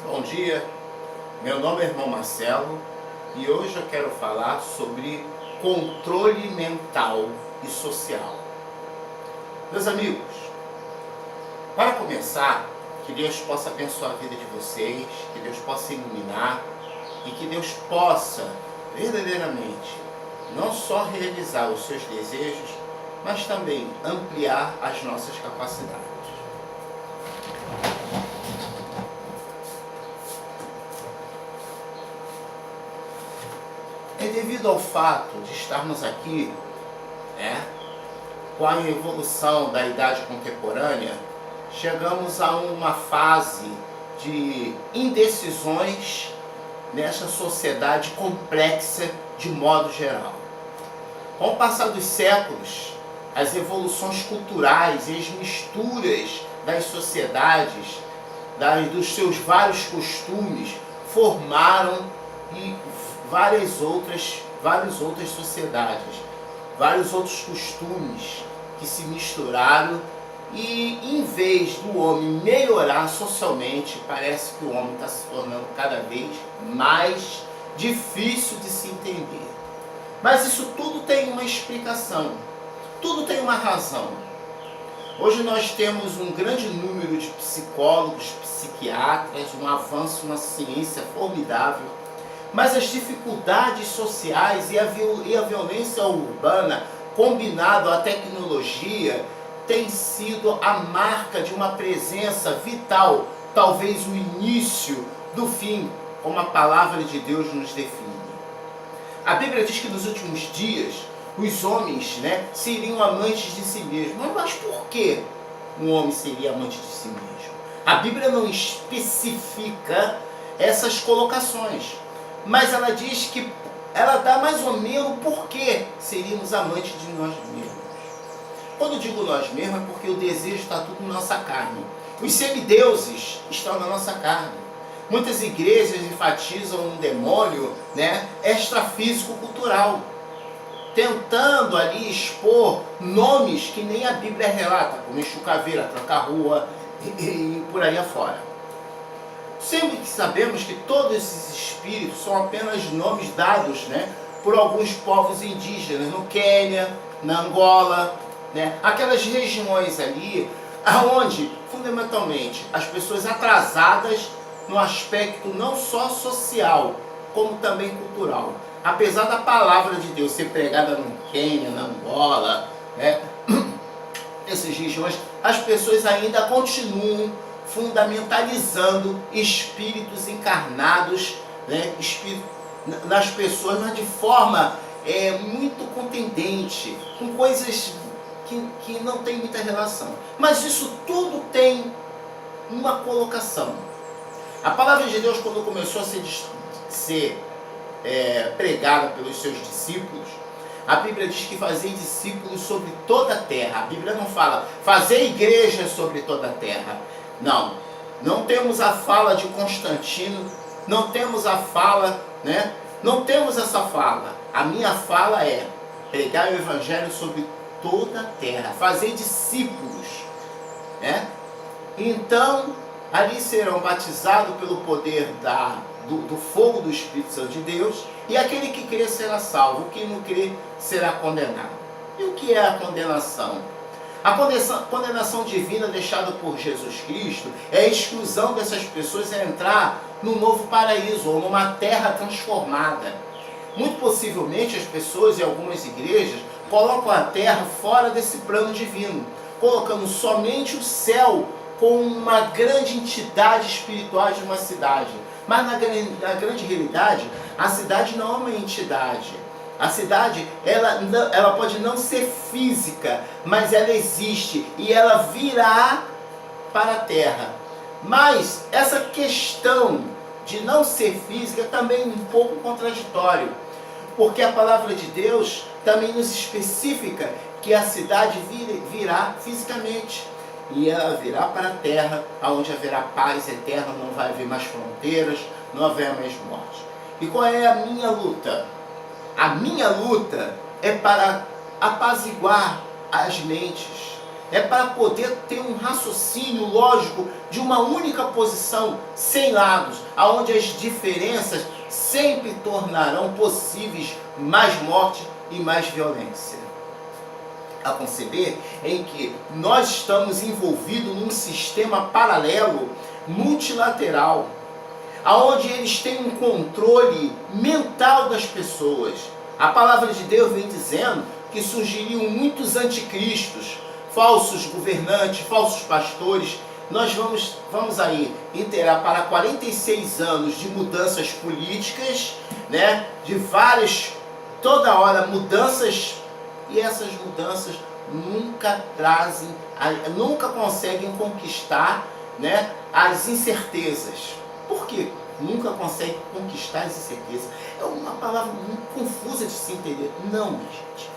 Bom dia, meu nome é irmão Marcelo e hoje eu quero falar sobre controle mental e social. Meus amigos, para começar, que Deus possa abençoar a vida de vocês, que Deus possa iluminar e que Deus possa verdadeiramente não só realizar os seus desejos, mas também ampliar as nossas capacidades. É devido ao fato de estarmos aqui, com a evolução da idade contemporânea, chegamos a uma fase de indecisões nessa sociedade complexa de modo geral. Com o passar dos séculos, as evoluções culturais e as misturas das sociedades, dos seus vários costumes, formaram várias outras sociedades, vários outros costumes que se misturaram e, em vez do homem melhorar socialmente, parece que o homem está se tornando cada vez mais difícil de se entender. Mas isso tudo tem uma explicação, tudo tem uma razão. Hoje nós temos um grande número de psicólogos, psiquiatras, um avanço na ciência formidável, mas as dificuldades sociais e a violência urbana, combinado à tecnologia, tem sido a marca de uma presença vital, talvez o início do fim, como a palavra de Deus nos define. A Bíblia diz que nos últimos dias os homens seriam amantes de si mesmos. Mas por que um homem seria amante de si mesmo? A Bíblia não especifica essas colocações, mas ela diz que ela dá mais ou menos por que seríamos amantes de nós mesmos. Quando eu digo nós mesmos é porque o desejo está tudo na nossa carne. Os semideuses estão na nossa carne. Muitas igrejas enfatizam um demônio extrafísico-cultural, tentando ali expor nomes que nem a Bíblia relata, como Exu Caveira, Tranca-Rua e por aí afora. Sempre que sabemos que todos esses espíritos são apenas nomes dados por alguns povos indígenas, no Quênia, na Angola, aquelas regiões ali, onde, fundamentalmente, as pessoas atrasadas no aspecto não só social, como também cultural. Apesar da palavra de Deus ser pregada no Quênia, na Angola, essas regiões, as pessoas ainda continuam fundamentalizando espíritos encarnados, nas pessoas, mas de forma muito contundente, com coisas que não tem muita relação. Mas isso tudo tem uma colocação. A palavra de Deus, quando começou a ser pregada pelos seus discípulos, a Bíblia diz que fazer discípulos sobre toda a terra. A Bíblia não fala fazer igreja sobre toda a terra. Não temos a fala de Constantino, não temos a fala, não temos essa fala. A minha fala é pregar o Evangelho sobre toda a terra, fazer discípulos. Então, ali serão batizados pelo poder do fogo do Espírito Santo de Deus, e aquele que crê será salvo, o que não crê será condenado. E o que é a condenação? A condenação divina deixada por Jesus Cristo é a exclusão dessas pessoas a entrar no novo paraíso, ou numa terra transformada. Muito possivelmente as pessoas em algumas igrejas colocam a terra fora desse plano divino, colocando somente o céu com uma grande entidade espiritual de uma cidade. Mas na grande realidade, a cidade não é uma entidade. A cidade, ela pode não ser física, mas ela existe e ela virá para a terra. Mas essa questão de não ser física é também um pouco contraditório, porque a palavra de Deus também nos especifica que a cidade virá fisicamente. E ela virá para a terra, onde haverá paz eterna, não vai haver mais fronteiras, não haverá mais morte. E qual é a minha luta? A minha luta é para apaziguar as mentes, é para poder ter um raciocínio lógico de uma única posição, sem lados, aonde as diferenças sempre tornarão possíveis mais morte e mais violência. A conceber em que nós estamos envolvidos num sistema paralelo, multilateral, aonde eles têm um controle mental das pessoas. A palavra de Deus vem dizendo que surgiriam muitos anticristos, falsos governantes, falsos pastores. Nós vamos aí inteirar para 46 anos de mudanças políticas, né? De várias, toda hora mudanças, e essas mudanças nunca conseguem conquistar, né, as incertezas. Por quê? Nunca consegue conquistar as incertezas. É uma palavra muito confusa de se entender. Não, gente.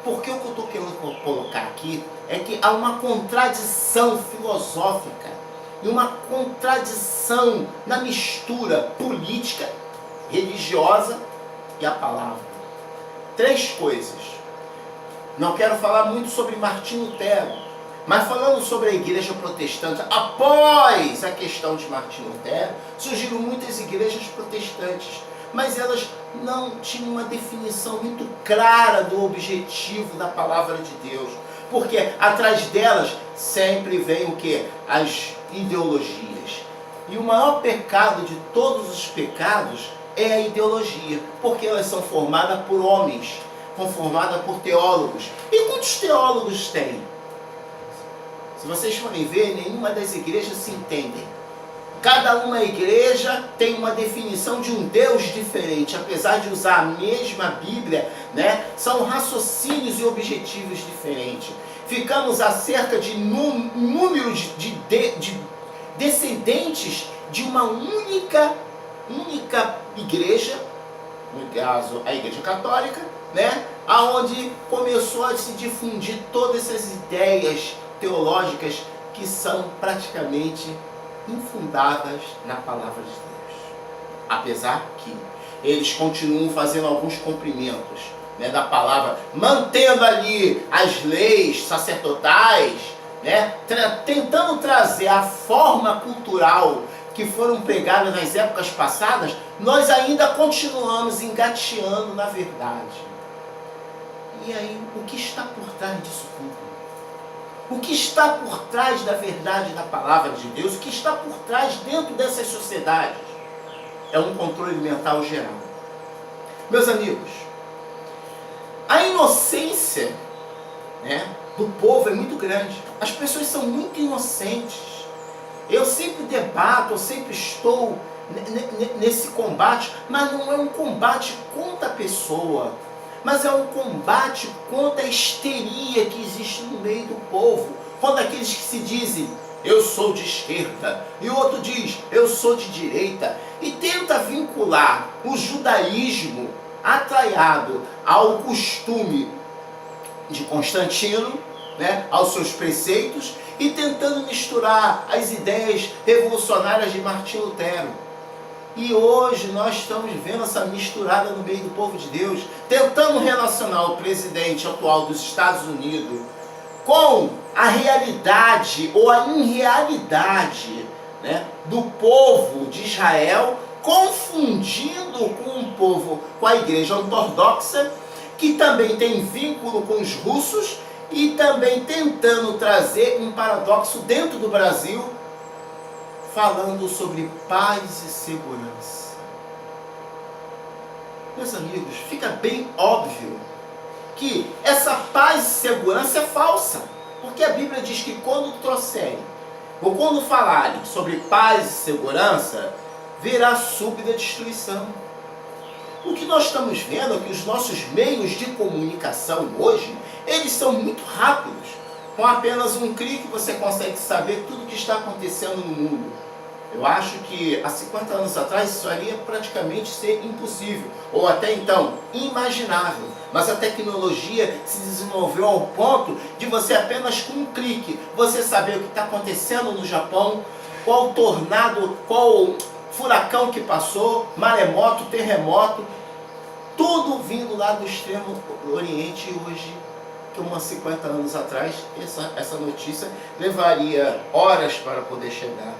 Porque o que eu estou querendo colocar aqui é que há uma contradição filosófica e uma contradição na mistura política, religiosa e a palavra. Três coisas. Não quero falar muito sobre Martinho Lutero, mas falando sobre a igreja protestante, após a questão de Martinho Lutero, surgiram muitas igrejas protestantes, mas elas não tinham uma definição muito clara do objetivo da palavra de Deus, porque atrás delas sempre vem o quê? As ideologias. E o maior pecado de todos os pecados é a ideologia, porque elas são formadas por homens, formadas por teólogos. E quantos teólogos tem? Se vocês forem ver, nenhuma das igrejas se entendem. Cada uma igreja tem uma definição de um Deus diferente, apesar de usar a mesma Bíblia, né? São raciocínios e objetivos diferentes. Ficamos acerca de número de descendentes de uma única igreja, no caso a Igreja Católica, né? Aonde começou a se difundir todas essas ideias teológicas que são praticamente infundadas na palavra de Deus. Apesar que eles continuam fazendo alguns cumprimentos, né, da palavra, mantendo ali as leis sacerdotais, né, tentando trazer a forma cultural que foram pregadas nas épocas passadas, nós ainda continuamos engateando na verdade. E aí, o que está por trás disso tudo? O que está por trás da verdade da palavra de Deus? O que está por trás dentro dessas sociedades? É um controle mental geral. Meus amigos, a inocência, né, do povo é muito grande. As pessoas são muito inocentes. Eu sempre debato, eu sempre estou nesse combate, mas não é um combate contra a pessoa, mas é um combate contra a histeria que existe no meio do povo, contra aqueles que se dizem, eu sou de esquerda, e o outro diz, eu sou de direita, e tenta vincular o judaísmo atraiado ao costume de Constantino, né, aos seus preceitos, e tentando misturar as ideias revolucionárias de Martinho Lutero. E hoje nós estamos vendo essa misturada no meio do povo de Deus, tentando relacionar o presidente atual dos Estados Unidos com a realidade ou a irrealidade, né, do povo de Israel, confundindo com o povo, com a igreja ortodoxa, que também tem vínculo com os russos, e também tentando trazer um paradoxo dentro do Brasil, falando sobre paz e segurança. Meus amigos, fica bem óbvio que essa paz e segurança é falsa, porque a Bíblia diz que quando trouxerem, ou quando falarem sobre paz e segurança, virá súbita destruição. O que nós estamos vendo é que os nossos meios de comunicação hoje, eles são muito rápidos. Com apenas um clique você consegue saber tudo o que está acontecendo no mundo. Eu acho que há 50 anos atrás isso iria praticamente ser impossível, ou até então imaginável. Mas a tecnologia se desenvolveu ao ponto de você apenas com um clique, você saber o que está acontecendo no Japão, qual tornado, qual furacão que passou, maremoto, terremoto, tudo vindo lá do extremo oriente hoje que umas 50 anos atrás essa notícia levaria horas para poder chegar.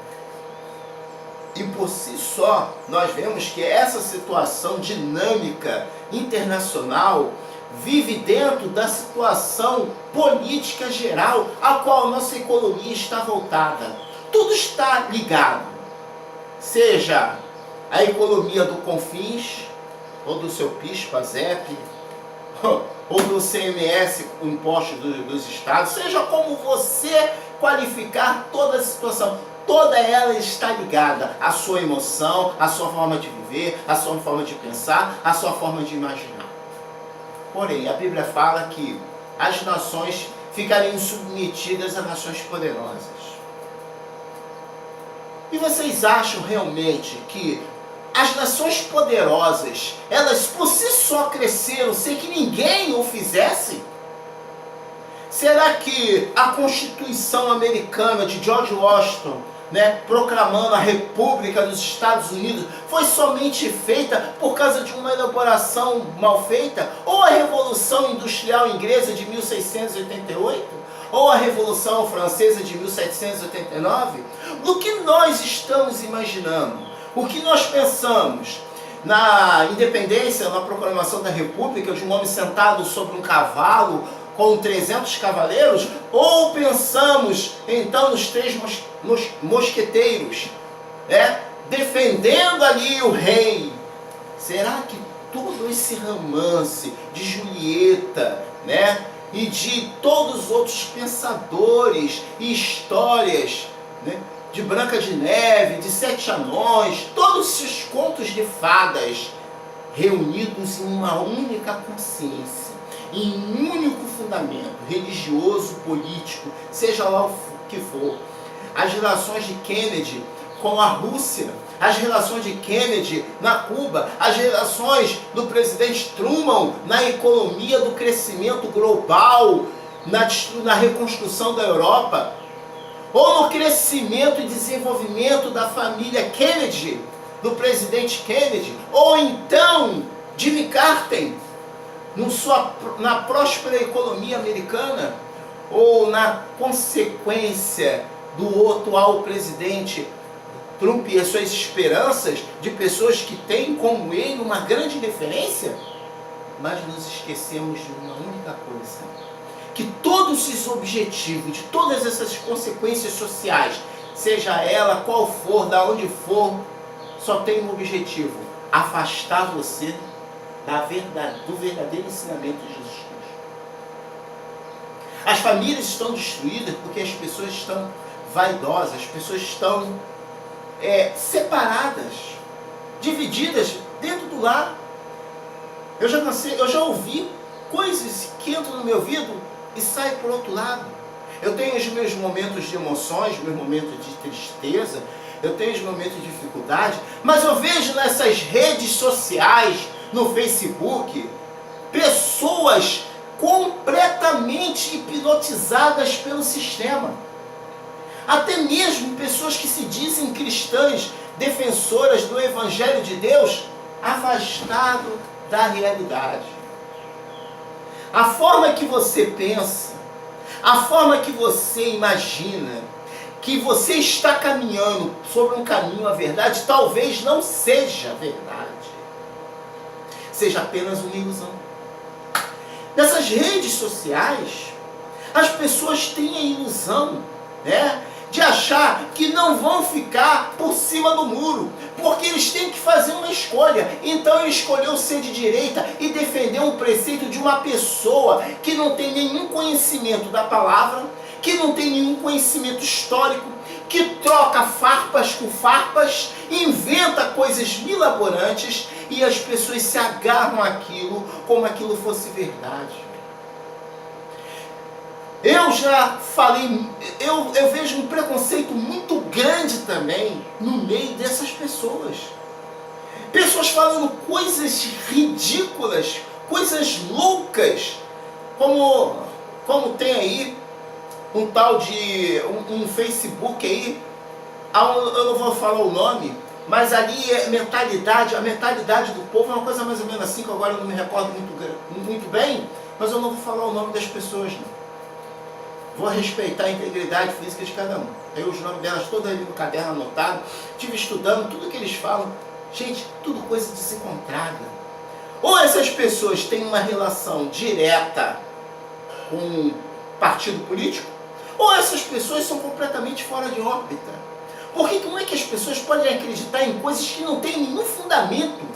E por si só, nós vemos que essa situação dinâmica internacional vive dentro da situação política geral a qual a nossa economia está voltada. Tudo está ligado. Seja a economia do Confins, ou do seu PIS, PASEP, ou do CMS, o imposto dos estados, seja como você qualificar toda a situação, toda ela está ligada à sua emoção, à sua forma de viver, à sua forma de pensar, à sua forma de imaginar. Porém, a Bíblia fala que as nações ficariam submetidas a nações poderosas. E vocês acham realmente que as nações poderosas, elas por si só cresceram sem que ninguém o fizesse? Será que a Constituição Americana de George Washington, proclamando a República dos Estados Unidos, foi somente feita por causa de uma elaboração mal feita? Ou a Revolução Industrial Inglesa de 1688? Ou a Revolução Francesa de 1789? Do que nós estamos imaginando? O que nós pensamos? Na independência, na proclamação da República, de um homem sentado sobre um cavalo com 300 cavaleiros? Ou pensamos, então, nos três mosqueteiros, defendendo ali o rei? Será que todo esse romance de Julieta, e de todos os outros pensadores e histórias, de Branca de Neve, de Sete Anões, todos esses contos de fadas reunidos em uma única consciência, em um único fundamento religioso, político, seja lá o que for. As relações de Kennedy com a Rússia, as relações de Kennedy na Cuba, as relações do presidente Truman na economia do crescimento global, na reconstrução da Europa, ou no crescimento e desenvolvimento da família Kennedy, do presidente Kennedy, ou então Jimmy Carter, na próspera economia americana, ou na consequência do atual presidente Trump e as suas esperanças de pessoas que têm como ele uma grande referência? Mas nos esquecemos de uma única coisa: que todos os objetivos, de todas essas consequências sociais, seja ela qual for, da onde for, só tem um objetivo: afastar você do verdadeiro ensinamento de Jesus Cristo. As famílias estão destruídas porque as pessoas estão vaidosas, as pessoas estão separadas, divididas dentro do lar. Eu já ouvi coisas que entram no meu ouvido e saem por outro lado. Eu tenho os meus momentos de emoções, meus momentos de tristeza, eu tenho os momentos de dificuldade, mas eu vejo nessas redes sociais, no Facebook, pessoas completamente hipnotizadas pelo sistema. Até mesmo pessoas que se dizem cristãs, defensoras do Evangelho de Deus, afastado da realidade. A forma que você pensa, a forma que você imagina que você está caminhando sobre um caminho à verdade, talvez não seja verdade. Seja apenas uma ilusão. Nessas redes sociais, as pessoas têm a ilusão, de achar que não vão ficar por cima do muro, porque eles têm que fazer uma escolha. Então ele escolheu ser de direita e defender um preceito de uma pessoa que não tem nenhum conhecimento da palavra, que não tem nenhum conhecimento histórico, que troca farpas com farpas, inventa coisas milaborantes e as pessoas se agarram àquilo como aquilo fosse verdade. Eu já falei, eu vejo um preconceito muito grande também no meio dessas pessoas. Pessoas falando coisas ridículas, coisas loucas, como tem aí um tal de um Facebook aí, eu não vou falar o nome, mas ali a mentalidade do povo é uma coisa mais ou menos assim, que agora eu não me recordo muito bem, mas eu não vou falar o nome das pessoas, não. Vou respeitar a integridade física de cada um. Tenho os nomes delas todas ali no caderno anotado. Estive estudando tudo que eles falam. Gente, tudo coisa desencontrada. Ou essas pessoas têm uma relação direta com um partido político, ou essas pessoas são completamente fora de órbita. Porque como é que as pessoas podem acreditar em coisas que não têm nenhum fundamento?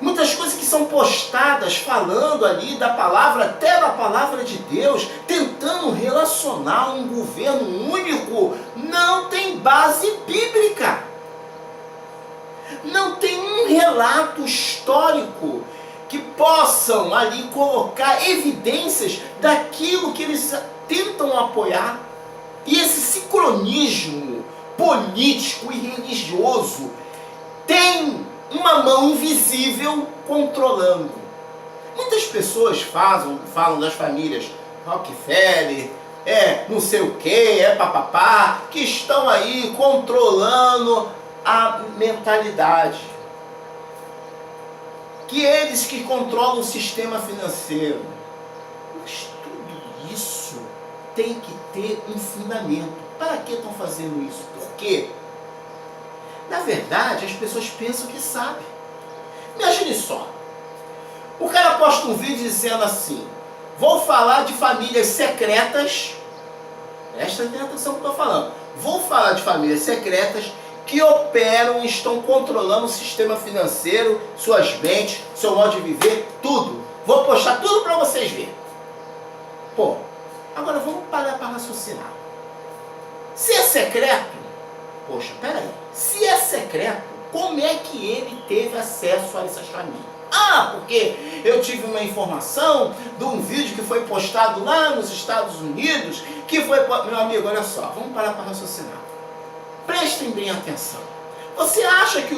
Muitas coisas que são postadas falando ali da palavra, até da palavra de Deus, tentando relacionar um governo único, não tem base bíblica. Não tem um relato histórico que possam ali colocar evidências daquilo que eles tentam apoiar. E esse sincronismo político e religioso tem uma mão invisível controlando. Muitas pessoas falam das famílias Rockefeller, não sei o que, papapá, que estão aí controlando a mentalidade. Que eles que controlam o sistema financeiro. Mas tudo isso tem que ter um fundamento. Para que estão fazendo isso? Por quê? Na verdade, as pessoas pensam que sabem. Imagine só. O cara posta um vídeo dizendo assim: vou falar de famílias secretas. Presta atenção no que eu estou falando. Vou falar de famílias secretas que operam e estão controlando o sistema financeiro, suas mentes, seu modo de viver, tudo. Vou postar tudo para vocês verem. Pô, agora vamos parar para raciocinar. Se é secreto, poxa, peraí. Se é secreto, como é que ele teve acesso a essas famílias? Porque eu tive uma informação de um vídeo que foi postado lá nos Estados Unidos, que foi... Meu amigo, olha só, vamos parar para raciocinar. Prestem bem atenção. Você acha que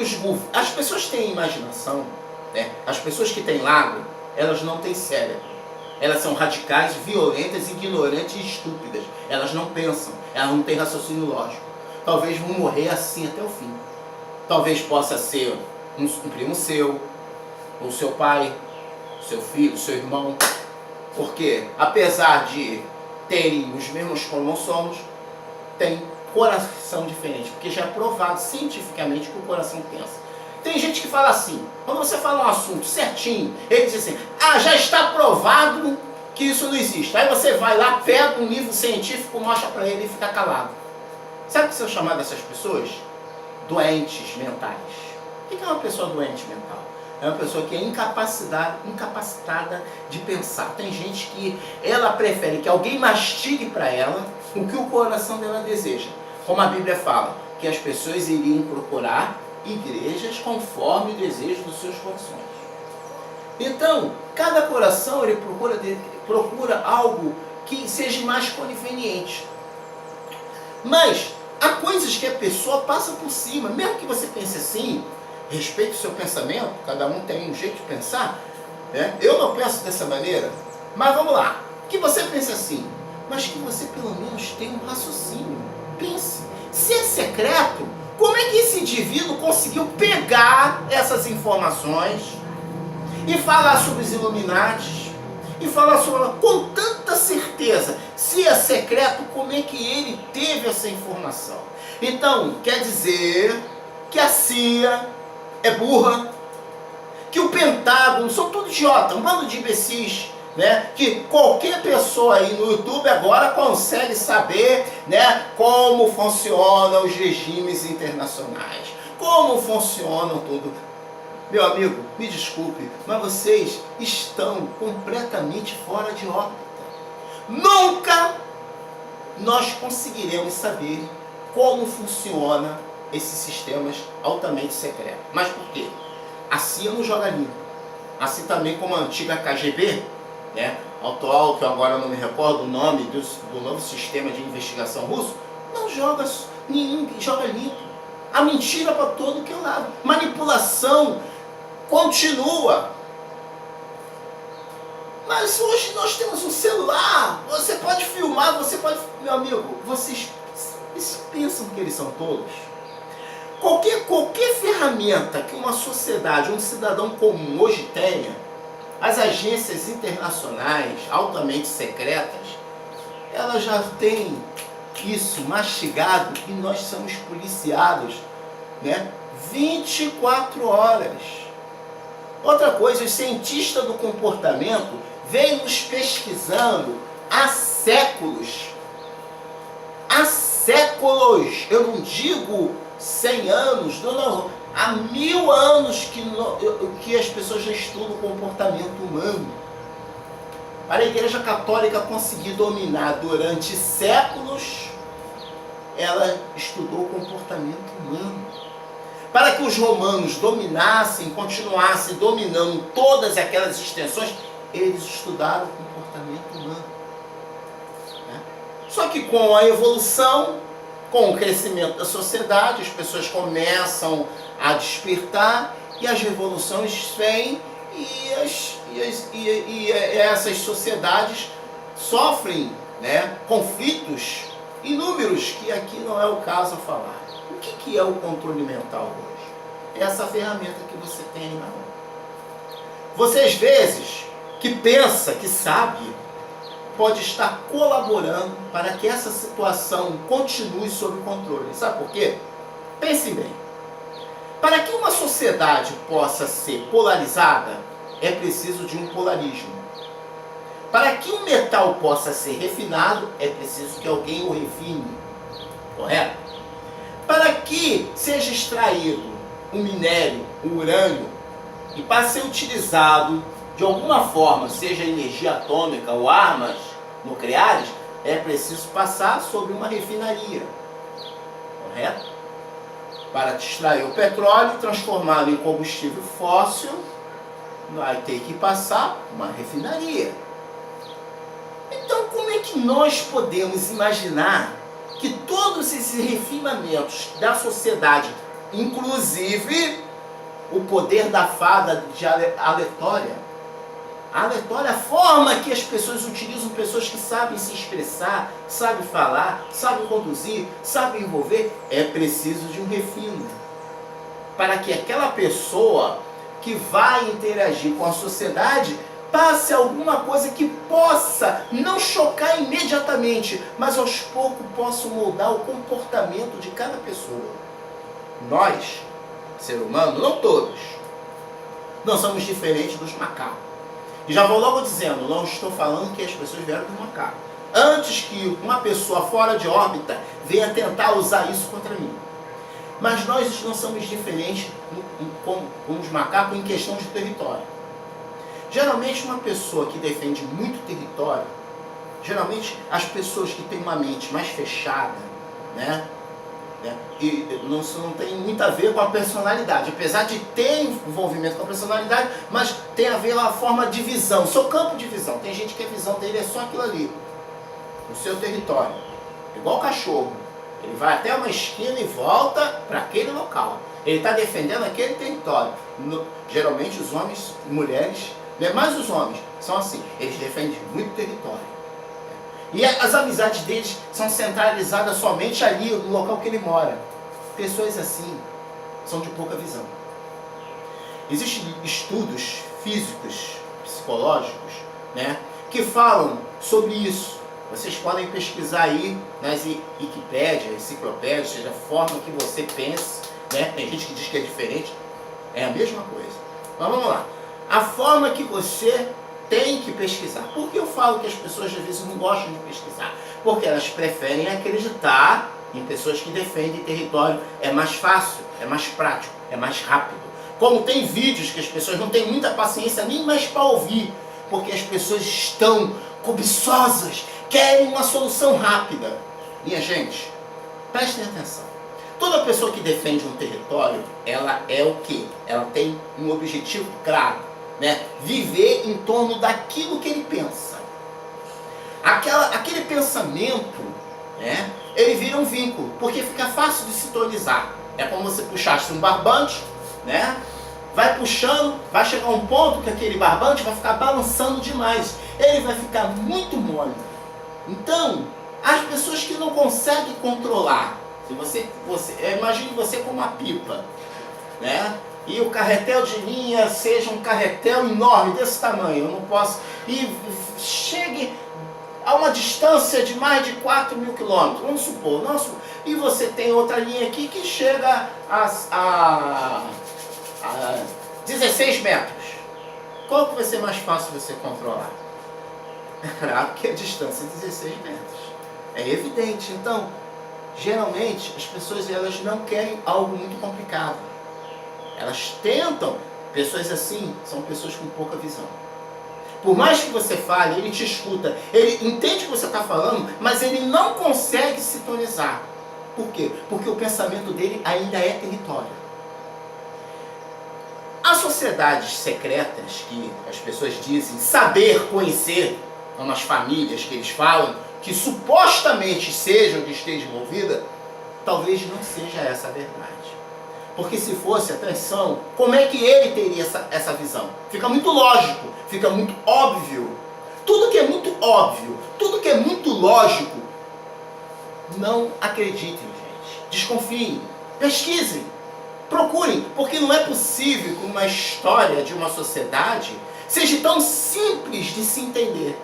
as pessoas têm imaginação, né? As pessoas que têm lago, elas não têm cérebro. Elas são radicais, violentas, ignorantes e estúpidas. Elas não pensam, elas não têm raciocínio lógico. Talvez vão morrer assim até o fim. Talvez possa ser um primo seu, ou seu pai, seu filho, seu irmão. Porque, apesar de terem os mesmos cromossomos, tem coração diferente. Porque já é provado cientificamente que o coração pensa. Tem gente que fala assim, quando você fala um assunto certinho, ele diz assim: já está provado que isso não existe. Aí você vai lá, pega um livro científico, mostra para ele e fica calado. Sabe o que são chamadas dessas pessoas? Doentes mentais. O que é uma pessoa doente mental? É uma pessoa que é incapacitada de pensar. Tem gente que ela prefere que alguém mastigue para ela o que o coração dela deseja. Como a Bíblia fala, que as pessoas iriam procurar igrejas conforme o desejo dos seus corações. Então, cada coração ele procura algo que seja mais conveniente. Mas há coisas que a pessoa passa por cima. Mesmo que você pense assim, respeite o seu pensamento, cada um tem um jeito de pensar, né? Eu não penso dessa maneira, mas vamos lá. Que você pense assim, mas que você pelo menos tenha um raciocínio. Pense. Se é secreto, como é que esse indivíduo conseguiu pegar essas informações e falar sobre os Illuminati, e falar sobre, com tanta certeza? Se é secreto, como é que ele teve essa informação? Então, quer dizer que a CIA é burra, que o Pentágono são tudo idiota, um bando de imbecis, né? Que qualquer pessoa aí no YouTube agora consegue saber, né, como funcionam os regimes internacionais, como funcionam tudo. Meu amigo, me desculpe, mas vocês estão completamente fora de órbita. Nunca nós conseguiremos saber como funciona esses sistemas altamente secretos. Mas por quê? A CIA não joga limpo. Assim também como a antiga KGB, né? Atual, que eu agora não me recordo o nome do novo sistema de investigação russo, não joga limpo. A mentira para todo que é lado. Manipulação continua. Mas hoje nós temos um celular, você pode filmar, você pode... Meu amigo, vocês pensam que eles são tolos? Qualquer ferramenta que uma sociedade, um cidadão comum hoje tenha, As agências internacionais altamente secretas, elas já têm isso mastigado e nós somos policiados, né? 24 horas. Outra coisa, os cientistas do comportamento vêm nos pesquisando há séculos. Há séculos, eu não digo 100 anos, não, há 1000 anos que as pessoas já estudam o comportamento humano. Para a Igreja Católica conseguir dominar durante séculos, ela estudou o comportamento humano. Para que os romanos dominassem, continuassem dominando todas aquelas extensões, eles estudaram o comportamento humano. Só que com a evolução, com o crescimento da sociedade, as pessoas começam a despertar e as revoluções vêm e essas sociedades sofrem, né, conflitos inúmeros, que aqui não é o caso a falar. O que é o controle mental hoje? É essa ferramenta que você tem aí na mão. Você às vezes, que pensa, que sabe, pode estar colaborando para que essa situação continue sob controle. Sabe por quê? Pense bem. Para que uma sociedade possa ser polarizada, é preciso de um polarismo. Para que um metal possa ser refinado, é preciso que alguém o refine. Correto? Para que seja extraído um minério, um urânio, e para ser utilizado de alguma forma, seja energia atômica ou armas nucleares, é preciso passar sobre uma refinaria. Correto? Para extrair o petróleo e transformá-lo em combustível fóssil, vai ter que passar uma refinaria. Então, como é que nós podemos imaginar que todos esses refinamentos da sociedade, inclusive o poder da fada de aleatória, a forma que as pessoas utilizam, pessoas que sabem se expressar, sabem falar, sabem conduzir, sabem envolver, é preciso de um refino. Para que aquela pessoa que vai interagir com a sociedade passe alguma coisa que possa não chocar imediatamente, mas aos poucos possa moldar o comportamento de cada pessoa. Nós, ser humano, não todos, não somos diferentes dos macacos. E já vou logo dizendo, não estou falando que as pessoas vieram do macaco. Antes que uma pessoa fora de órbita venha tentar usar isso contra mim. Mas nós não somos diferentes com os macacos em questão de território. Geralmente uma pessoa que defende muito território, geralmente as pessoas que têm uma mente mais fechada, né? E isso não tem muito a ver com a personalidade, apesar de ter envolvimento com a personalidade, mas tem a ver com a forma de visão, seu campo de visão. Tem gente que a visão dele é só aquilo ali, o seu território, igual o cachorro. Ele vai até uma esquina e volta para aquele local. Ele está defendendo aquele território. Geralmente os homens, mulheres, mas os homens são assim, eles defendem muito território. E as amizades deles são centralizadas somente ali, no local que ele mora. Pessoas assim são de pouca visão. Existem estudos físicos, psicológicos, né, que falam sobre isso. Vocês podem pesquisar aí nas Wikipédia, enciclopédias, seja a forma que você pense, né? Tem gente que diz que é diferente, é a mesma coisa. Mas vamos lá. A forma que você tem que pesquisar. Por que eu falo que as pessoas às vezes não gostam de pesquisar? Porque elas preferem acreditar em pessoas que defendem território. É mais fácil, é mais prático, é mais rápido. Como tem vídeos que as pessoas não têm muita paciência nem mais para ouvir, porque as pessoas estão cobiçosas, querem uma solução rápida. Minha gente, prestem atenção. Toda pessoa que defende um território, ela é o quê? Ela tem um objetivo claro. Né? Viver em torno daquilo que ele pensa. Aquele pensamento, né? Ele vira um vínculo, porque fica fácil de sintonizar. É como você puxasse um barbante, né? Vai puxando, vai chegar um ponto que aquele barbante vai ficar balançando demais. Ele vai ficar muito mole. Então, as pessoas que não conseguem controlar, se imagine você como uma pipa, né? e o carretel de linha seja um carretel enorme, desse tamanho, eu não posso, e chegue a uma distância de mais de 4.000 quilômetros, vamos supor, e você tem outra linha aqui que chega a 16 metros. Qual que vai ser mais fácil você controlar? É claro que a distância é 16 metros. É evidente. Então, geralmente, as pessoas elas não querem algo muito complicado. Elas tentam. Pessoas assim são pessoas com pouca visão. Por mais que você fale, ele te escuta, ele entende o que você está falando, mas ele não consegue sintonizar. Por quê? Porque o pensamento dele ainda é território. As sociedades secretas, que as pessoas dizem saber conhecer, como as famílias que eles falam, que supostamente sejam que esteja envolvida, talvez não seja essa a verdade. Porque se fosse a traição, como é que ele teria essa visão? Fica muito lógico, fica muito óbvio. Tudo que é muito óbvio, tudo que é muito lógico, não acreditem, gente. Desconfiem, pesquisem, procurem, porque não é possível que uma história de uma sociedade seja tão simples de se entender.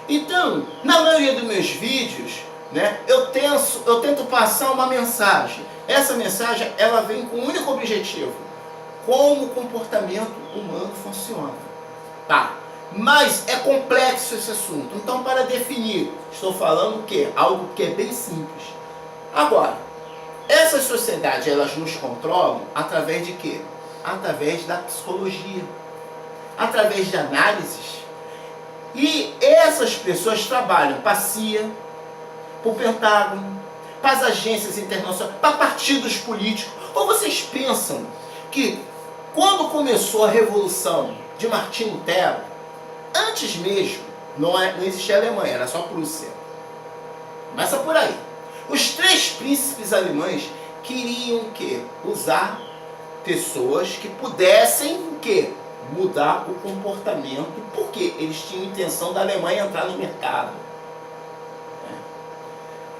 Então, na maioria dos meus vídeos, né, eu tento passar uma mensagem. Essa mensagem ela vem com um único objetivo: como o comportamento humano funciona. Tá? Mas é complexo esse assunto. Então, para definir, estou falando o quê? Algo que é bem simples. Agora, essas sociedades elas nos controlam através de quê? Através da psicologia, através de análises. E essas pessoas trabalham para a CIA, para o Pentágono, para as agências internacionais, para partidos políticos. Ou vocês pensam que quando começou a Revolução de Martim Lutero, antes mesmo, não existia Alemanha, era só Prússia. Começa por aí. Os 3 príncipes alemães queriam o quê? Usar pessoas que pudessem o quê? Mudar o comportamento, porque eles tinham intenção da Alemanha entrar no mercado.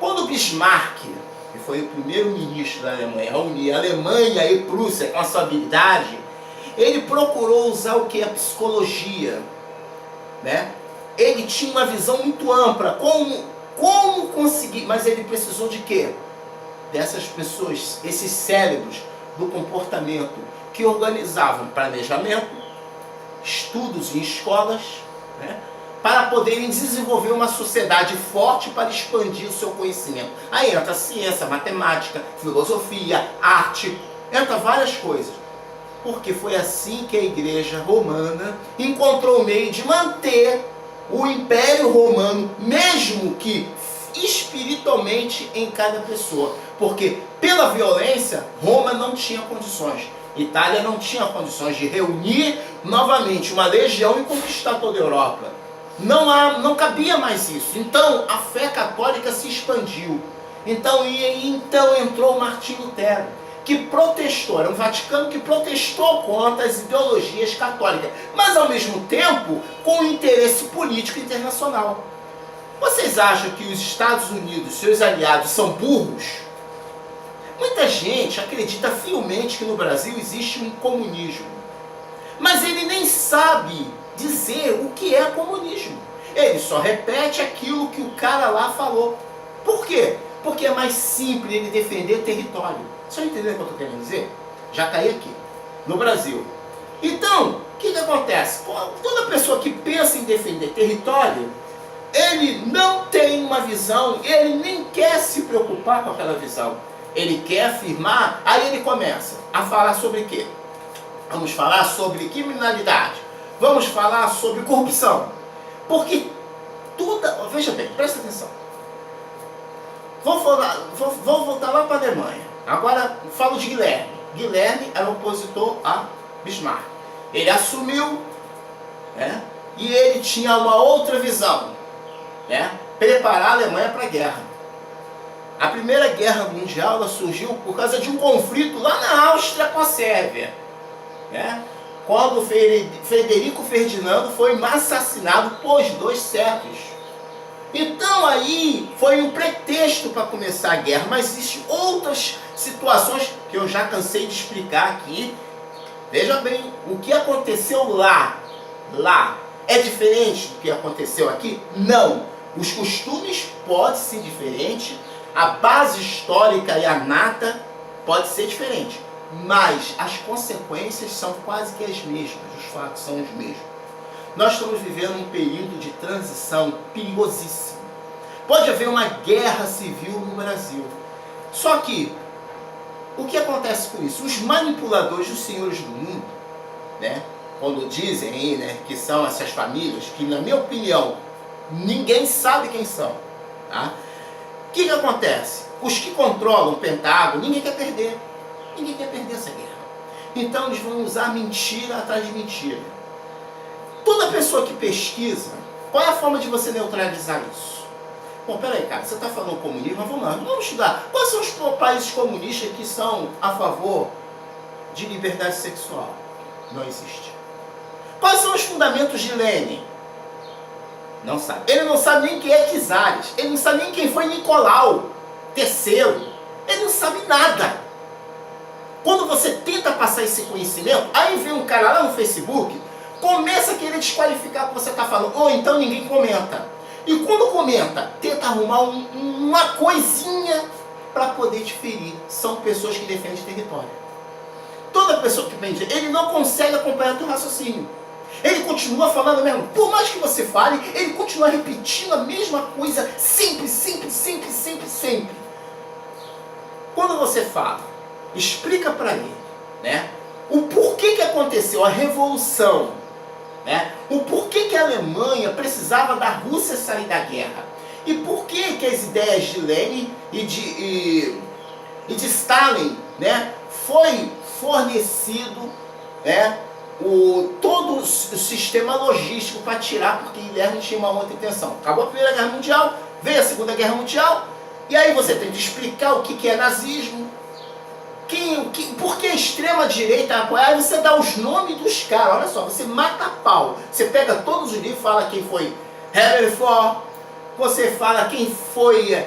Quando Bismarck, que foi o primeiro ministro da Alemanha, a unir Alemanha e Prússia com a sua habilidade, ele procurou usar o que? A psicologia. Né? Ele tinha uma visão muito ampla, como conseguir, mas ele precisou de quê? Dessas pessoas, esses cérebros do comportamento, que organizavam planejamento, estudos em escolas, né? Para poderem desenvolver uma sociedade forte para expandir o seu conhecimento. Aí entra ciência, matemática, filosofia, arte, entra várias coisas. Porque foi assim que a Igreja Romana encontrou o meio de manter o Império Romano, mesmo que espiritualmente em cada pessoa. Porque pela violência, Roma não tinha condições. Itália não tinha condições de reunir novamente uma legião e conquistar toda a Europa. Não cabia mais isso. Então a fé católica se expandiu. Então entrou Martim Lutero, que protestou, era um Vaticano que protestou contra as ideologias católicas, mas ao mesmo tempo com o interesse político internacional. Vocês acham que os Estados Unidos, seus aliados, são burros? Muita gente acredita fielmente que no Brasil existe um comunismo, mas ele nem sabe dizer o que é comunismo. Ele só repete aquilo que o cara lá falou. Por quê? Porque é mais simples ele defender território. Vocês entendem o que eu estou querendo dizer? Já caí aqui, no Brasil. Então, o que acontece? Toda pessoa que pensa em defender território, ele não tem uma visão, ele nem quer se preocupar com aquela visão. Ele quer afirmar, aí ele começa a falar sobre o quê? Vamos falar sobre criminalidade. Vamos falar sobre corrupção. Porque veja bem, presta atenção. Vou voltar lá para a Alemanha. Agora falo de Guilherme. Guilherme era opositor a Bismarck. Ele assumiu, né, e ele tinha uma outra visão, né, preparar a Alemanha para a guerra. A Primeira Guerra Mundial ela surgiu por causa de um conflito lá na Áustria com a Sérvia. Né? Quando Frederico Ferdinando foi assassinado por 2 sérvios. Então aí foi um pretexto para começar a guerra, mas existem outras situações que eu já cansei de explicar aqui. Veja bem, o que aconteceu lá é diferente do que aconteceu aqui? Não. Os costumes podem ser diferentes, a base histórica e a nata pode ser diferente, mas as consequências são quase que as mesmas, os fatos são os mesmos. Nós estamos vivendo um período de transição perigosíssimo. Pode haver uma guerra civil no Brasil. Só que, o que acontece com isso? Os manipuladores, os senhores do mundo, né, quando dizem aí, né, que são essas famílias, que na minha opinião, ninguém sabe quem são. Tá? O que acontece? Os que controlam o Pentágono, ninguém quer perder. Ninguém quer perder essa guerra. Então eles vão usar mentira atrás de mentira. Toda pessoa que pesquisa, qual é a forma de você neutralizar isso? Bom, peraí, cara, você está falando comunismo, mas vamos lá, vamos estudar. Quais são os países comunistas que são a favor de liberdade sexual? Não existe. Quais são os fundamentos de Lenin? Não sabe. Ele não sabe nem quem é Czares. Ele não sabe nem quem foi Nicolau III. Ele não sabe nada. Quando você tenta passar esse conhecimento, aí vem um cara lá no Facebook, começa a querer desqualificar o que você está falando. Ou então ninguém comenta. E quando comenta, tenta arrumar uma coisinha para poder te ferir. São pessoas que defendem território. Toda pessoa que defende, ele não consegue acompanhar o teu raciocínio. Ele continua falando mesmo. Por mais que você fale, ele continua repetindo a mesma coisa sempre, sempre, sempre, sempre, sempre. Quando você fala, explica para ele, né, o porquê que aconteceu a revolução, né, o porquê que a Alemanha precisava da Rússia sair da guerra e por que as ideias de Lenin e de Stalin, né, foi fornecido, né, todo o sistema logístico para tirar, porque Hitler não tinha uma outra intenção. Acabou a Primeira Guerra Mundial, veio a Segunda Guerra Mundial, e aí você tem que explicar o que é nazismo, por que a extrema-direita apoia, aí você dá os nomes dos caras, olha só, você mata a pau. Você pega todos os livros e fala quem foi Haverford, você fala quem foi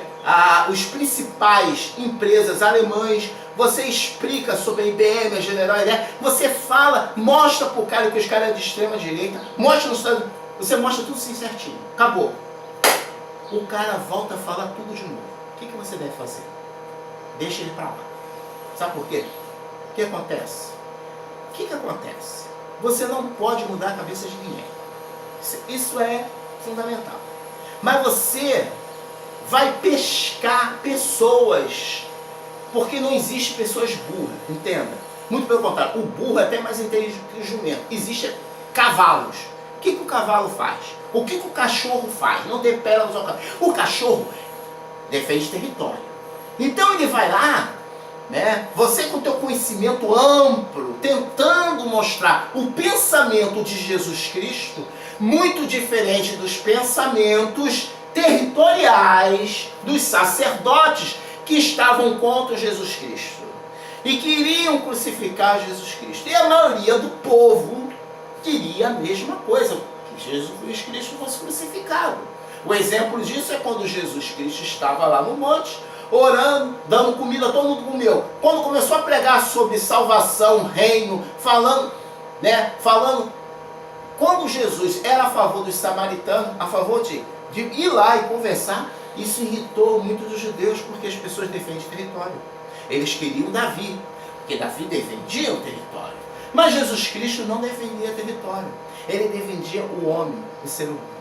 os principais empresas alemãs, você explica sobre a IBM, a General Electric, você fala, mostra pro cara que os caras é de extrema-direita, você mostra tudo assim certinho, acabou. O cara volta a falar tudo de novo. O que você deve fazer? Deixa ele pra lá. Sabe por quê? O que acontece? O que acontece? Você não pode mudar a cabeça de ninguém. Isso é fundamental. Mas você vai pescar pessoas, porque não existe pessoas burras, entenda. Muito pelo contrário, o burro é até mais inteligente que o jumento. Existem cavalos. O que o cavalo faz? O que o cachorro faz? Não dê pérolas ao cavalo. O cachorro defende território. Então ele vai lá, né? Você com o teu conhecimento amplo, tentando mostrar o pensamento de Jesus Cristo, muito diferente dos pensamentos territoriais dos sacerdotes que estavam contra Jesus Cristo e queriam crucificar Jesus Cristo. E a maioria do povo queria a mesma coisa, que Jesus Cristo fosse crucificado. O exemplo disso é quando Jesus Cristo estava lá no monte, orando, dando comida, todo mundo comeu. Quando começou a pregar sobre salvação, reino, falando, quando Jesus era a favor dos samaritanos, a favor de ir lá e conversar, isso irritou muito dos judeus, porque as pessoas defendem território. Eles queriam Davi, porque Davi defendia o território. Mas Jesus Cristo não defendia território. Ele defendia o homem, o ser humano.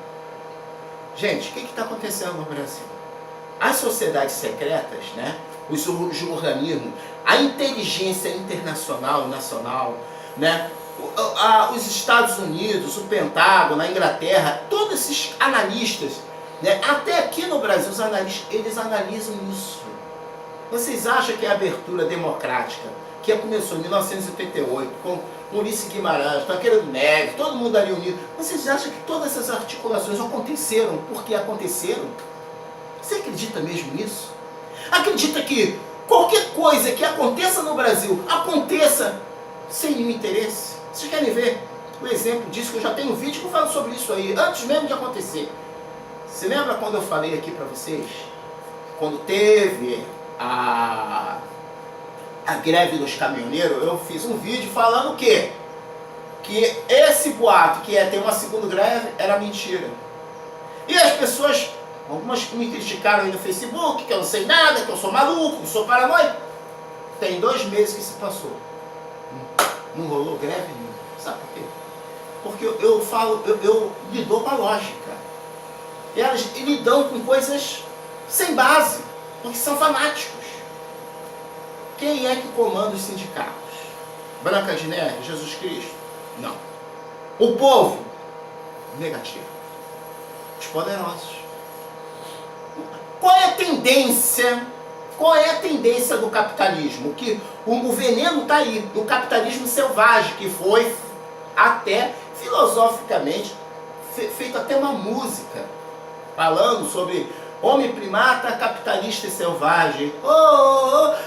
Gente, o que está acontecendo no Brasil? As sociedades secretas, né, os organismos, a inteligência internacional, nacional, né, os Estados Unidos, o Pentágono, a Inglaterra, todos esses analistas, né, até aqui no Brasil, os analistas, eles analisam isso. Vocês acham que a abertura democrática, que começou em 1988, com Ulisses Guimarães, Tancredo Neves, todo mundo ali unido, vocês acham que todas essas articulações aconteceram porque aconteceram? Você acredita mesmo nisso? Acredita que qualquer coisa que aconteça no Brasil, aconteça sem nenhum interesse? Vocês querem ver o exemplo disso, que eu já tenho um vídeo que eu falo sobre isso aí, antes mesmo de acontecer. Você lembra quando eu falei aqui para vocês? Quando teve a greve dos caminhoneiros, eu fiz um vídeo falando o quê? Que esse boato que ia ter uma segunda greve era mentira. E as pessoas, algumas me criticaram aí no Facebook, que eu não sei nada, que eu sou maluco, que eu sou paranoico. Tem 2 meses que se passou. Não rolou greve nenhuma. Sabe por quê? Porque eu lido com a lógica. E elas lidam com coisas sem base, porque são fanáticos. Quem é que comanda os sindicatos? Branca de Neve, Jesus Cristo? Não. O povo? Negativo. Os poderosos. Qual é a tendência? Qual é a tendência do capitalismo? Que o veneno está aí, no capitalismo selvagem, que foi até filosoficamente feito até uma música falando sobre homem primata, capitalista e selvagem.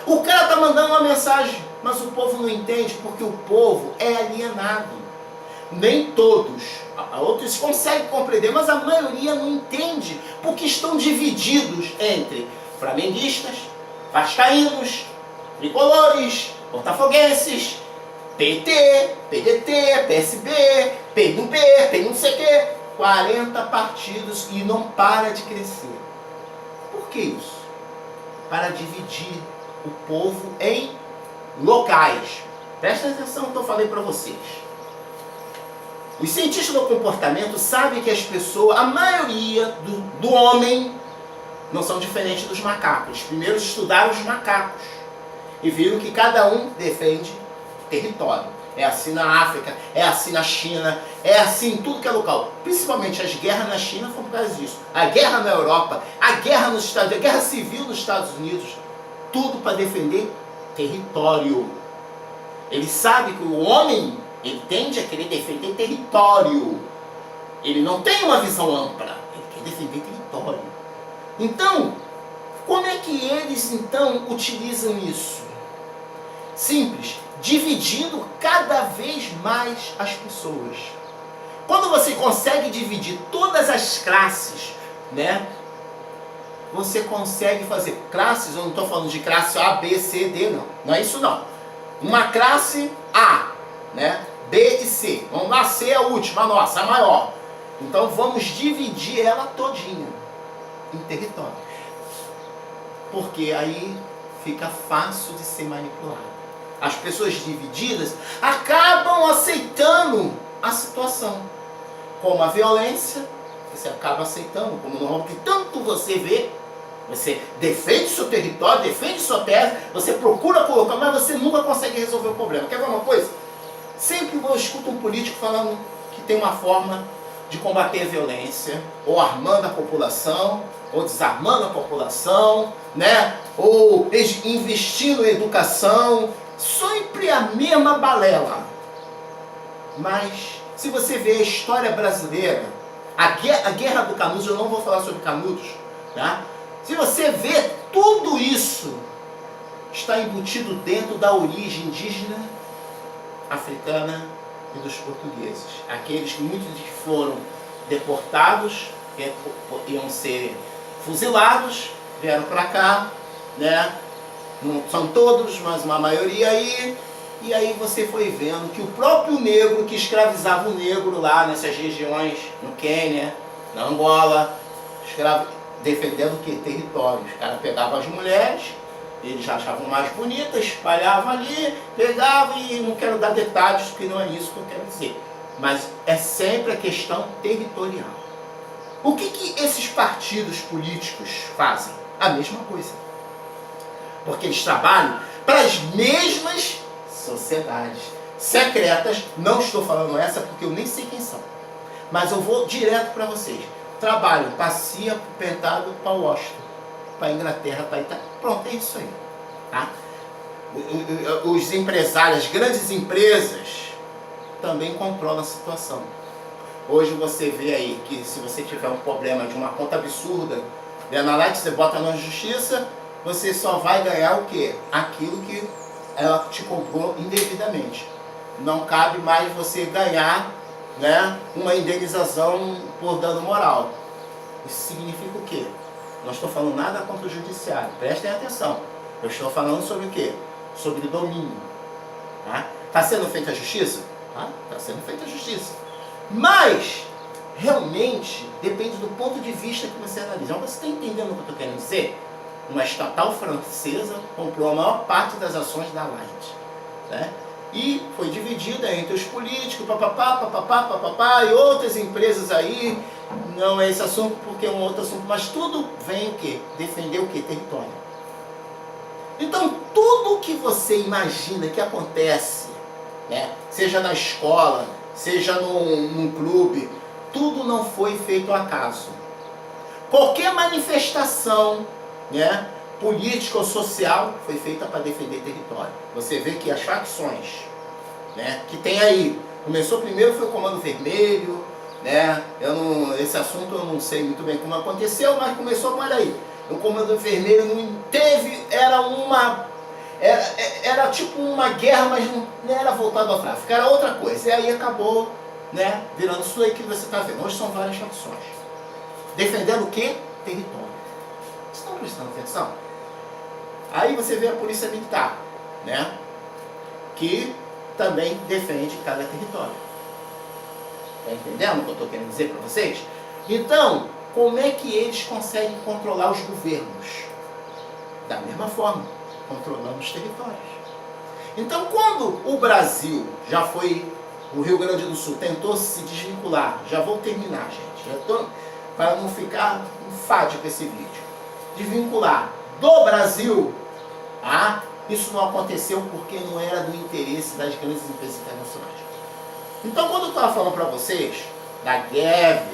O cara está mandando uma mensagem, mas o povo não entende, porque o povo é alienado. Nem todos, outros conseguem compreender, mas a maioria não entende, porque estão divididos entre flamenguistas, vascaínos, tricolores, botafoguenses, PT, PDT, PSB, PNB, PN não sei o quê. 40 partidos e não para de crescer. Por que isso? Para dividir o povo em locais. Presta atenção no que eu falei para vocês. Os cientistas do comportamento sabem que as pessoas, a maioria do homem, não são diferentes dos macacos. Primeiro estudaram os macacos e viram que cada um defende território. É assim na África, é assim na China, é assim em tudo que é local. Principalmente as guerras na China foram por causa disso. A guerra na Europa, a guerra nos Estados Unidos, a guerra civil nos Estados Unidos, tudo para defender território. Ele sabe que o homem, ele tende a querer defender território. Ele não tem uma visão ampla, ele quer defender território. Então, como é que eles então utilizam isso? Simples, dividindo cada vez mais as pessoas. Quando você consegue dividir todas as classes, né? Você consegue fazer classes, eu não estou falando de classe A, B, C, D, não. Não é isso não. Uma classe A, né? B e C. Vamos lá, C é a última, a nossa, a maior. Então vamos dividir ela todinha em territórios. Porque aí fica fácil de ser manipulado. As pessoas divididas acabam aceitando a situação. Como a violência, você acaba aceitando, como normal, que tanto você vê, você defende seu território, defende sua terra, você procura colocar, mas você nunca consegue resolver o problema. Quer ver uma coisa? Sempre eu escuto um político falando que tem uma forma de combater a violência, ou armando a população, ou desarmando a população, né? Ou investindo em educação. Sempre a mesma balela. Mas se você vê a história brasileira, a guerra do Canudos, eu não vou falar sobre Canudos, tá? Se você vê tudo isso, está embutido dentro da origem indígena, africana e dos portugueses. Aqueles que muitos foram deportados, iam ser fuzilados, vieram para cá, né? Não são todos, mas uma maioria aí. E aí você foi vendo que o próprio negro que escravizava o negro lá nessas regiões, no Quênia, na Angola, defendendo o quê? Território. Os caras pegavam as mulheres, eles achavam mais bonitas, espalhavam ali, pegavam e não quero dar detalhes, porque não é isso que eu quero dizer. Mas é sempre a questão territorial. O que esses partidos políticos fazem? A mesma coisa. Porque eles trabalham para as mesmas sociedades secretas. Não estou falando essa porque eu nem sei quem são. Mas eu vou direto para vocês. Trabalham para CIA, para o Pentágono, para Washington, para a Inglaterra, para a Itália. Pronto, é isso aí. Tá? Os empresários, as grandes empresas, também controlam a situação. Hoje você vê aí que se você tiver um problema de uma conta absurda, na lá que você bota na justiça, você só vai ganhar o quê? Aquilo que ela te comprou indevidamente. Não cabe mais você ganhar, né, uma indenização por dano moral. Isso significa o quê? Não estou falando nada contra o judiciário, prestem atenção. Eu estou falando sobre o quê? Sobre domínio. Está sendo feita a justiça? Está sendo feita a justiça. Mas, realmente, depende do ponto de vista que você analisa. Então, você está entendendo o que eu estou querendo dizer? Uma estatal francesa comprou a maior parte das ações da Light, né? E foi dividida entre os políticos, papapá, e outras empresas aí. Não é esse assunto porque é um outro assunto, mas tudo vem o quê? Defender o quê? Território. Então, tudo que você imagina que acontece, né? Seja na escola, seja num clube, tudo não foi feito ao acaso. Qualquer manifestação, né, política ou social foi feita para defender território. Você vê que as facções, né, que tem aí, começou primeiro foi o Comando Vermelho, né, esse assunto eu não sei muito bem como aconteceu, mas começou com ele aí. O Comando Vermelho não teve, era tipo uma guerra, mas não era voltado ao tráfico, era outra coisa. E aí acabou, né, virando isso aí que você está vendo. Hoje são várias facções. Defendendo o quê? Território. Vocês estão prestando atenção? Aí você vê a polícia militar, né, que também defende cada território. Está entendendo o que eu estou querendo dizer para vocês? Então, como é que eles conseguem controlar os governos? Da mesma forma, controlando os territórios. Então, quando o Brasil já foi, o Rio Grande do Sul tentou se desvincular, já vou terminar, gente, para não ficar enfático esse vídeo, desvincular do Brasil, isso não aconteceu porque não era do interesse das grandes empresas internacionais. Então, quando eu estava falando para vocês da guerra,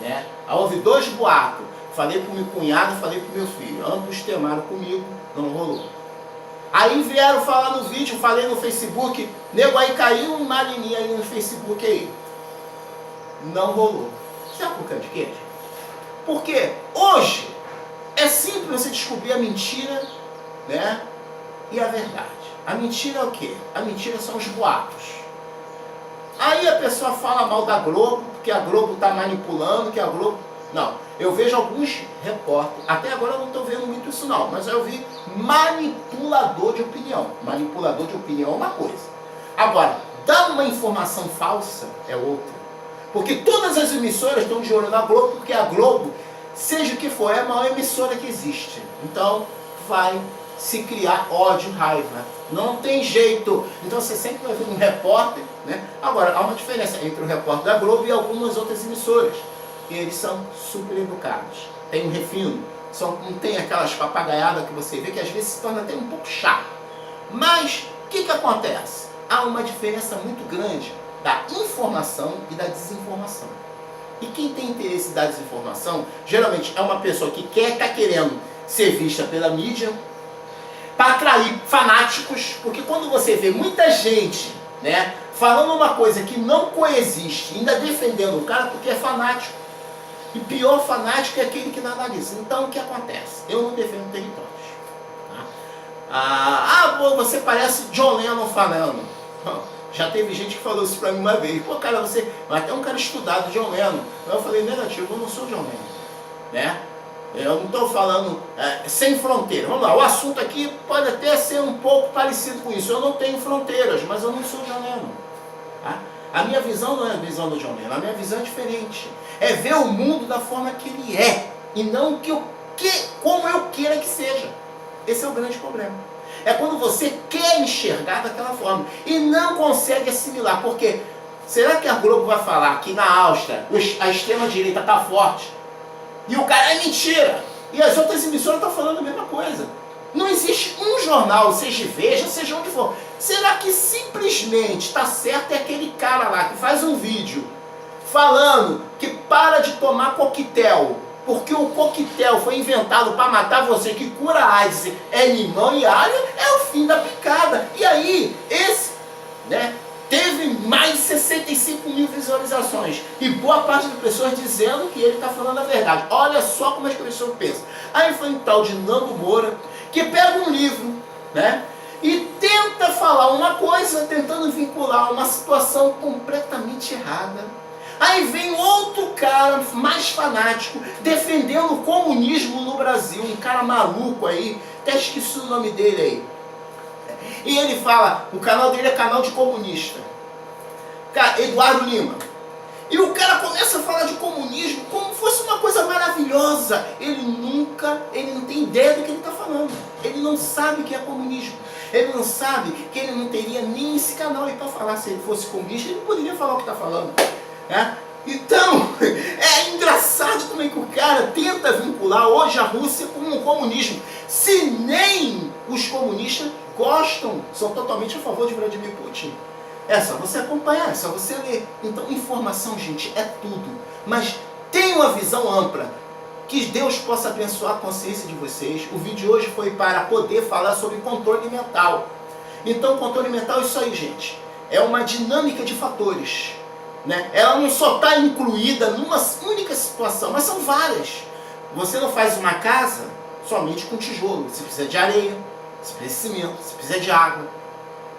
né, houve dois boatos. Falei para o meu cunhado, falei para o meu filho. Ambos temaram comigo, não rolou. Aí vieram falar no vídeo, falei no Facebook, nego aí caiu uma linha aí no Facebook aí. Não rolou. Sabe por causa de quê? Porque hoje é simples você descobrir a mentira, né, e a verdade. A mentira é o quê? A mentira são os boatos. Aí a pessoa fala mal da Globo, porque a Globo está manipulando, que a Globo... Não, eu vejo alguns repórteres, até agora eu não estou vendo muito isso não, mas eu vi manipulador de opinião. Manipulador de opinião é uma coisa. Agora, dar uma informação falsa é outra. Porque todas as emissoras estão de olho na Globo, porque a Globo, seja o que for, é a maior emissora que existe. Então, vai se criar ódio, raiva. Não tem jeito. Então você sempre vai ver um repórter, né? Agora, há uma diferença entre o repórter da Globo e algumas outras emissoras. Eles são super educados. Tem um refino. Não tem aquelas papagaiadas que você vê que às vezes se torna até um pouco chato. Mas, o que acontece? Há uma diferença muito grande da informação e da desinformação. E quem tem interesse da desinformação, geralmente é uma pessoa que está querendo ser vista pela mídia, para atrair fanáticos, porque quando você vê muita gente, né, falando uma coisa que não coexiste, ainda defendendo o cara porque é fanático. E pior fanático é aquele que não analisa. Então o que acontece? Eu não defendo territórios. Você parece John Lennon falando. Já teve gente que falou isso pra mim uma vez. Pô, cara, você... Mas até um cara estudado, John Lennon. Eu falei, negativo, eu não sou John Lennon. Né? Eu não estou falando sem fronteira. Vamos lá, o assunto aqui pode até ser um pouco parecido com isso. Eu não tenho fronteiras, mas eu não sou John Lennon. Tá? A minha visão não é a visão do John Lennon, a minha visão é diferente. É ver o mundo da forma que ele é, e não como eu queira que seja. Esse é o grande problema. É quando você quer enxergar daquela forma e não consegue assimilar. Porque será que a Globo vai falar que na Áustria a extrema-direita está forte? E o cara é mentira. E as outras emissoras estão falando a mesma coisa. Não existe um jornal, seja Veja, seja onde for. Será que simplesmente está certo é aquele cara lá que faz um vídeo falando que para de tomar coquetel, porque o coquetel foi inventado para matar você, que cura AIDS, é limão e alho, é o fim da picada. E aí, esse, né, teve mais de 65 mil visualizações. E boa parte das pessoas dizendo que ele está falando a verdade. Olha só como as pessoas pensam. Aí foi um tal de Nando Moura, que pega um livro, né, e tenta falar uma coisa, tentando vincular uma situação completamente errada, Aí vem outro cara mais fanático defendendo o comunismo no Brasil, um cara maluco aí, até esqueci o nome dele aí. E ele fala, o canal dele é canal de comunista. Cara, Eduardo Lima. E o cara começa a falar de comunismo como fosse uma coisa maravilhosa. Ele não tem ideia do que ele está falando. Ele não sabe o que é comunismo. Ele não sabe que ele não teria nem esse canal aí para falar. Se ele fosse comunista, ele não poderia falar o que está falando. Né? Então, é engraçado como é que o cara tenta vincular hoje a Rússia com o comunismo. Se nem os comunistas gostam, são totalmente a favor de Vladimir Putin. É só você acompanhar, é só você ler. Então, informação, gente, é tudo. Mas tenha uma visão ampla. Que Deus possa abençoar a consciência de vocês. O vídeo de hoje foi para poder falar sobre controle mental. Então, controle mental é isso aí, gente. É uma dinâmica de fatores. Né? Ela não só está incluída numa única situação, mas são várias. Você não faz uma casa somente com tijolo. Você precisa de areia, você precisa de cimento, você precisa de água.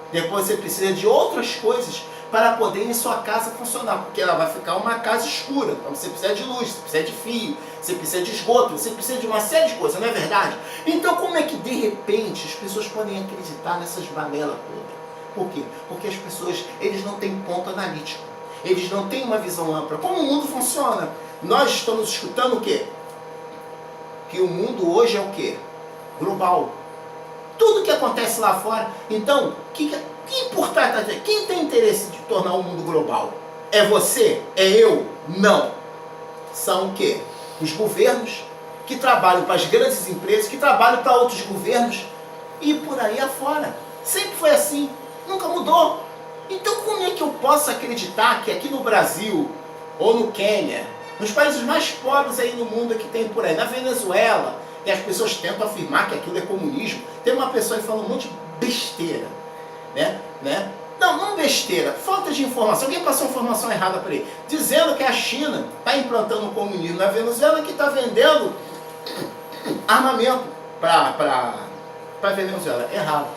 Depois você precisa de outras coisas para poder em sua casa funcionar, porque ela vai ficar uma casa escura. Então você precisa de luz, você precisa de fio, você precisa de esgoto, você precisa de uma série de coisas, não é verdade? Então como é que de repente as pessoas podem acreditar nessas banelas todas? Por quê? Porque as pessoas, eles não têm ponto analítico, eles não têm uma visão ampla. Como o mundo funciona? Nós estamos escutando o quê? Que o mundo hoje é o quê? Global. Tudo que acontece lá fora. Então, quem tem interesse de tornar o mundo global? É você? É eu? Não. São o quê? Os governos que trabalham para as grandes empresas, que trabalham para outros governos e por aí afora. Sempre foi assim. Nunca mudou. Então como é que eu posso acreditar que aqui no Brasil, ou no Quênia, nos países mais pobres aí no mundo que tem por aí, na Venezuela, que as pessoas tentam afirmar que aquilo é comunismo, tem uma pessoa que fala um monte de besteira, né? Não besteira, falta de informação. Alguém passou informação errada para ele, dizendo que a China está implantando o comunismo na Venezuela, que está vendendo armamento para a Venezuela. Errado.